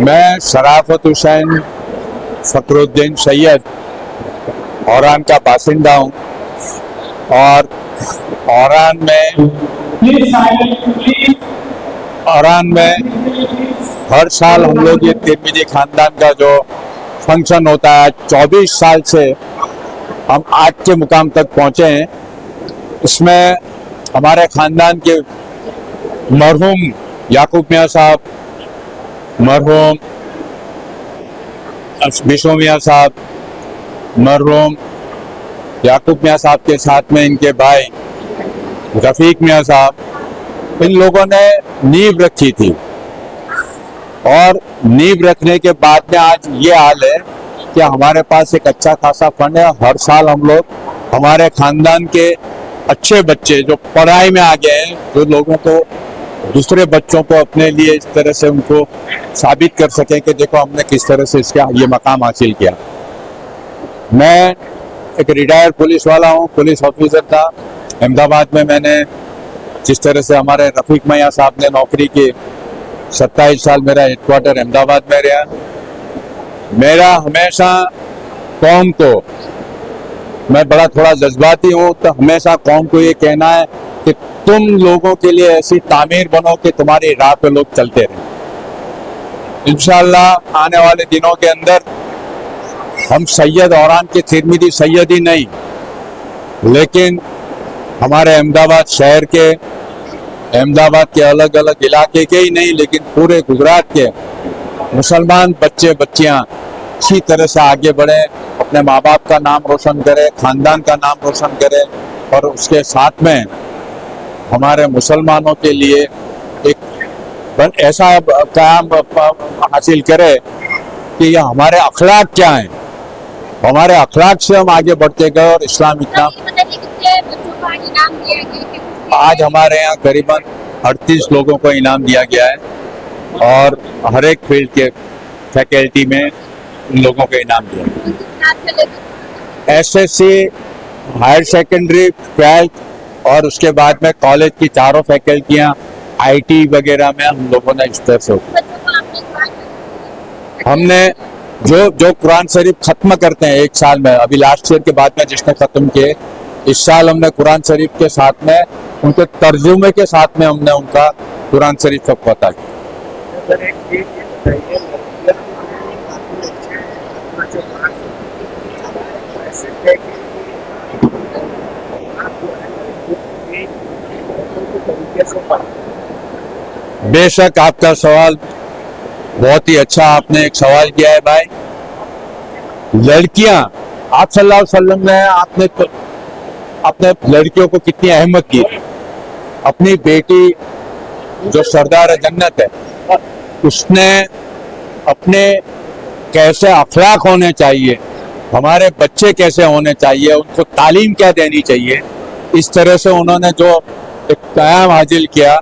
मैं शराफत हुसैन फखरुद्दीन सैयद औरान का बासिंदा हूँ और औरान में हर साल हम लोग ये तिरमिजी खानदान का जो फंक्शन होता है 24 साल से हम आज के मुकाम तक पहुँचे हैं। इसमें हमारे खानदान के मरहूम याकूब मियाँ साहब, मरहूम बिशो मियाँ साहब, मरहूम याकूब मियाँ साहब के साथ में इनके भाई रफ़ीक मियाँ साहब, इन लोगों ने नींव रखी थी और नींव रखने के बाद में आज ये हाल है कि हमारे पास एक अच्छा खासा फंड है। हर साल हम लोग हमारे खानदान के अच्छे बच्चे जो पढ़ाई में आ गए हैं, जो लोगों को दूसरे बच्चों को अपने लिए इस तरह से उनको साबित कर सकें कि देखो हमने किस तरह से इसका ये मकाम हासिल किया। मैं एक रिटायर्ड पुलिस वाला हूँ, पुलिस ऑफिसर था अहमदाबाद में। मैंने जिस तरह से हमारे रफ़ीक मियाँ साहब ने नौकरी की, 27 साल मेरा हेडक्वार्टर अहमदाबाद में रहा। मेरा हमेशा कौम को, मैं बड़ा थोड़ा जज्बाती हूँ, तो हमेशा कौम को ये कहना है कि तुम लोगों के लिए ऐसी तामीर बनो कि तुम्हारी राह पे लोग चलते रहें। इंशाअल्लाह आने वाले दिनों के अंदर हम सैयद औरान के तिरमिजी सैयद ही नहीं, लेकिन हमारे अहमदाबाद शहर के, अहमदाबाद के अलग अलग इलाके के ही नहीं, लेकिन पूरे गुजरात के मुसलमान बच्चे बच्चियां इसी तरह से आगे बढ़े, अपने माँ बाप का नाम रोशन करें, खानदान का नाम रोशन करें और उसके साथ में हमारे मुसलमानों के लिए एक ऐसा काम हासिल करे कि ये हमारे अखलाक क्या हैं, हमारे अखलाक से हम आगे बढ़ते गए और इस्लाम इतना। आज हमारे यहाँ करीबन 38 लोगों को इनाम दिया गया है और हर एक फील्ड के फैकल्टी में इन लोगों को इनाम दिया गया। एसएससी, हायर सेकेंडरी, 12th और उसके बाद में कॉलेज की चारों फैकल्टियाँ, आईटी वगैरह में हम लोगों ने इस तरह से हमने जो कुरान शरीफ खत्म करते हैं एक साल में, अभी लास्ट ईयर के बाद में जिसने खत्म किए, इस साल हमने कुरान शरीफ के साथ में उनके तर्जुमे के साथ में हमने उनका कुरान शरीफ सब पता किया। बेशक आपका सवाल बहुत ही अच्छा, आपने एक सवाल किया है भाई। लड़कियां, आप सल्लल्लाहु अलैहि वसल्लम ने अपने लड़कियों को कितनी अहमियत की, अपनी बेटी जो सरदार जन्नत है उसने अपने कैसे अखलाक होने चाहिए, हमारे बच्चे कैसे होने चाहिए, उनको तालीम क्या देनी चाहिए, इस तरह से उन्होंने जो एक क़याम हासिल किया।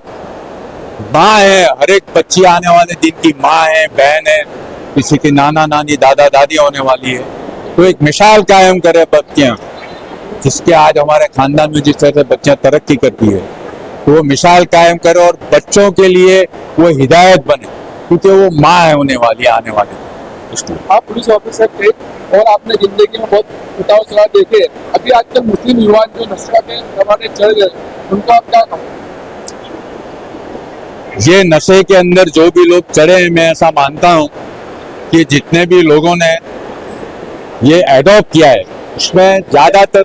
माँ है, हर एक बच्ची आने वाले दिन की माँ है, बहन है, किसी की नाना नानी दादा दादी होने वाली है, तो एक मिसाल कायम करे बच्चियाँ, जिसके आज हमारे खानदान में जिस तरह से बच्चियाँ तरक्की करती है, तो वो मिसाल कायम करे और बच्चों के लिए वो हिदायत बने, क्योंकि वो माँ है होने वाली है आने वाली। आप पुलिस ऑफिसर थे और आपने जिंदगी में बहुत उतार चढ़ाव देखे। अभी आजकल मुस्लिम युवा जो नशा के रवाने चढ़ गए, उनको आप क्या कहोगे? ये नशे के अंदर जो भी लोग चढ़े हैं, मैं ऐसा मानता हूँ कि जितने भी लोगों ने ये एडॉप्ट किया है, उसमें ज़्यादातर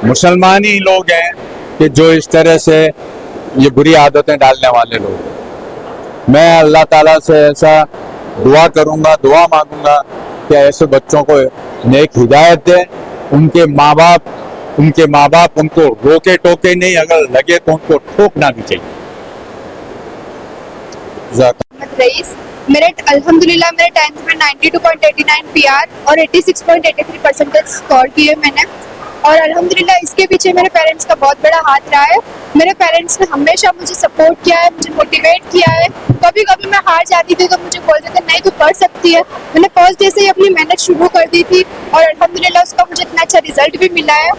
मुसलमान ही लोग हैं कि जो इस तरह से ये बुरी आदतें डालने वाले लोग। मैं अल्लाह ताला से ऐसा दुआ करूँगा, दुआ मांगूंगा कि ऐसे बच्चों को नेक हिदायत दे, उनके माँ बाप उनको रोके टोके नहीं, अगर लगे तो उनको ठोकना भी चाहिए। मेरे अल्हम्दुलिल्लाह मेरे 10th में 92.89 PR और 86.83% स्कोर किए मैंने, और अल्हम्दुलिल्लाह इसके पीछे मेरे पेरेंट्स का बहुत बड़ा हाथ रहा है। मेरे पेरेंट्स ने हमेशा मुझे सपोर्ट किया है, मुझे मोटिवेट किया है। कभी कभी मैं हार जाती थी तो मुझे बोलते थे नहीं तू कर सकती है। मैंने फर्स्ट डे से ही अपनी मेहनत शुरू कर दी थी और अल्हम्दुलिल्लाह उसका मुझे इतना अच्छा रिजल्ट भी मिला है।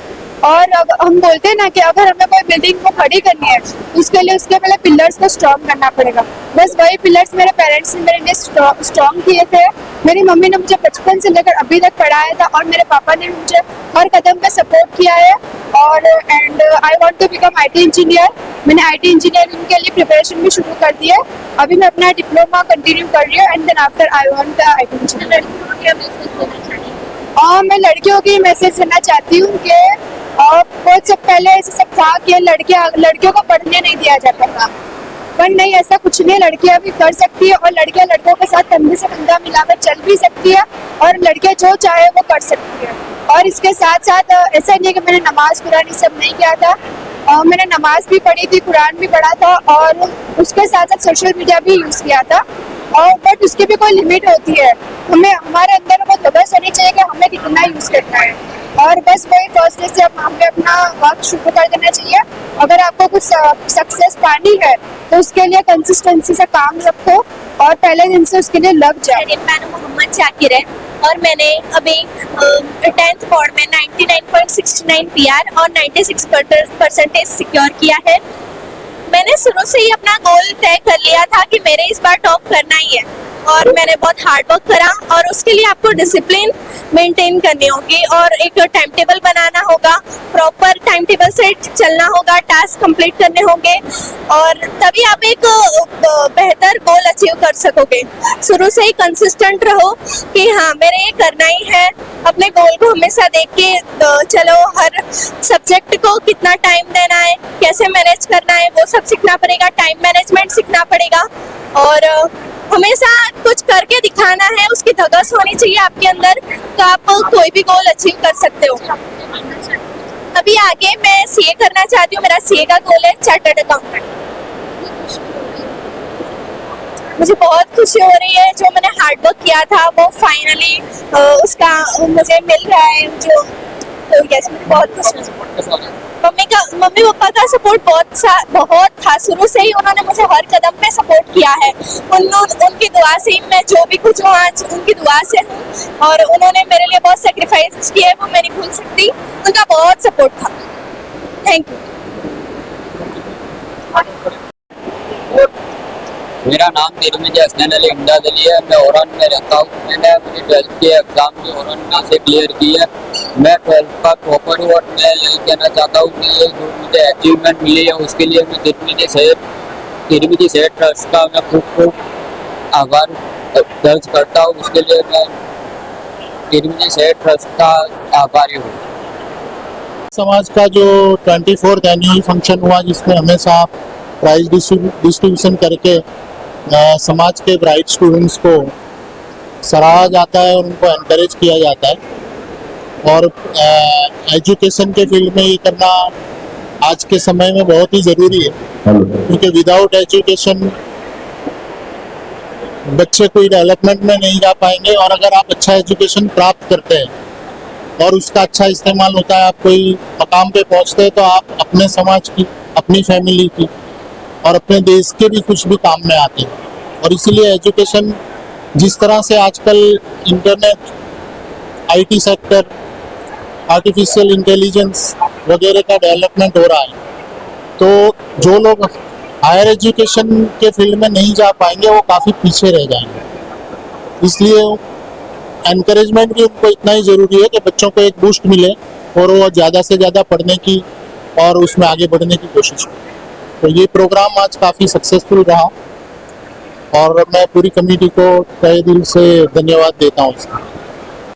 और हम बोलते हैं ना कि अगर हमें कोई बिल्डिंग को खड़ी करनी है तो उसके लिए उसके पहले पिलर्स को स्ट्रॉन्ग करना पड़ेगा। बस वही पिलर्स मेरे पेरेंट्स ने मेरे लिए स्ट्रॉन्ग किए थे। मेरी मम्मी ने मुझे बचपन से लेकर अभी तक पढ़ाया था और मेरे पापा ने मुझे हर कदम पे सपोर्ट किया है। और and I want to become IT engineer. मैंने आईटी इंजीनियरिंग के लिए प्रिपरेशन भी शुरू कर दी है। अभी मैं अपना डिप्लोमा कंटिन्यू कर रही हूँ and then after I want IT engineer. और मैं लड़कियों की मैसेज देना चाहती हूँ कि बहुत से पहले ऐसे सब था कि लड़कियों को पढ़ने नहीं दिया जाता था, पर नहीं, ऐसा कुछ नहीं। लड़कियां भी कर सकती है और लड़कियां लड़कों के साथ कंधे से कंधा मिलाकर चल भी सकती है और लड़कियां जो चाहे वो कर सकती है। और इसके साथ साथ ऐसा नहीं है कि मैंने नमाज कुरान ये सब नहीं किया था। मैंने नमाज भी पढ़ी थी, कुरान भी पढ़ा था और उसके साथ साथ सोशल मीडिया भी यूज किया था। और बट उसकी भी कोई लिमिट होती है। हमें हमारे अंदर वो दबस होनी चाहिए कि हमें कितना यूज करना है। और बस वही फर्स्ट डे से हमें अपना वक्त शुरू कर देना चाहिए। अगर आपको कुछ सक्सेस पानी है तो उसके लिए कंसिस्टेंसी से काम रखो और पहले दिन से उसके लिए लग जाए। मेरा नाम मोहम्मद शाकिर है और मैंने अभी 10th बोर्ड में 99.69 PR और 96% सिक्योर किया है। मैंने शुरू से ही अपना गोल तय कर लिया था कि मेरे इस बार टॉप करना ही है और मैंने बहुत हार्ड वर्क करा और उसके लिए आपको डिसिप्लिन मेंटेन करनी होगी और एक टाइम टेबल बनाना होगा, प्रॉपर टाइम टेबल से चलना होगा, टास्क कंप्लीट करने होंगे और तभी आप एक बेहतर गोल अचीव कर सकोगे। शुरू से ही कंसिस्टेंट रहो कि हाँ मेरे ये करना ही है। अपने गोल को हमेशा देख के चलो, हर सब्जेक्ट को कितना टाइम देना है, कैसे मैनेज करना है, वो सब सीखना पड़ेगा, टाइम मैनेजमेंट सीखना पड़ेगा और हमेशा कुछ करके दिखाना है, उसकी धगस होनी चाहिए आपके अंदर, तो आप कोई भी गोल अचीव कर सकते हो। अभी आगे मैं सीए करना चाहती हूँ, मेरा सीए का गोल है चार्टर्ड अकाउंटेंट। मुझे बहुत खुशी हो रही है, जो मैंने हार्ड वर्क किया था वो फाइनली उसका मुझे मिल रहा है, जो तो यस मुझे बहुत खुशी है। मम्मी पापा का सपोर्ट बहुत था। शुरू से ही उन्होंने मुझे हर कदम पे सपोर्ट किया है। उनकी दुआ से ही मैं जो भी कुछ हूँ आज उनकी दुआ से हूँ और उन्होंने मेरे लिए बहुत सेक्रीफाइस किए, वो मैं नहीं भूल सकती। उनका बहुत सपोर्ट था। Thank you. मेरा नाम तिरमिज़ हसनैन अली इमदाद अली है। मैं ओरान में रहता हूँ। मैंने अपनी 12th के एग्ज़ाम भी ओरान से क्लियर की है। मैं 12th का टॉपर हूँ और मैं यही कहना चाहता हूँ कि ये जो मुझे अचीवमेंट मिली है उसके लिए मैं तिरमिज़ सेहत ट्रस्ट का मैं खूब आभार दर्ज करता हूँ। उसके लिए मैं तिरमिज़ सेहत ट्रस्ट का आभारी हूँ। समाज का जो 24th एनुअल फंक्शन हुआ, जिसमें हमेशा प्राइज डिस्ट्रीब्यूशन करके समाज के ब्राइट स्टूडेंट्स को सराहा जाता है और उनको एनकरेज किया जाता है। और एजुकेशन के फील्ड में ये करना आज के समय में बहुत ही ज़रूरी है, क्योंकि विदाउट एजुकेशन बच्चे कोई डेवलपमेंट में नहीं जा पाएंगे। और अगर आप अच्छा एजुकेशन प्राप्त करते हैं और उसका अच्छा इस्तेमाल होता है, आप कोई मकाम पे पहुंचते हैं, तो आप अपने समाज की, अपनी फैमिली की और अपने देश के भी कुछ भी काम में आते हैं। और इसीलिए एजुकेशन, जिस तरह से आजकल internet, IT sector, artificial intelligence वगैरह का डेवलपमेंट हो रहा है, तो जो लोग हायर एजुकेशन के फील्ड में नहीं जा पाएंगे वो काफ़ी पीछे रह जाएंगे। इसलिए एनकरेजमेंट भी उनको इतना ही ज़रूरी है कि बच्चों को एक बूस्ट मिले और वो ज़्यादा से ज़्यादा पढ़ने की और उसमें आगे बढ़ने की कोशिश करें। तो ये प्रोग्राम आज काफ़ी सक्सेसफुल रहा और मैं पूरी कमेटी को तहे दिल से धन्यवाद देता हूँ।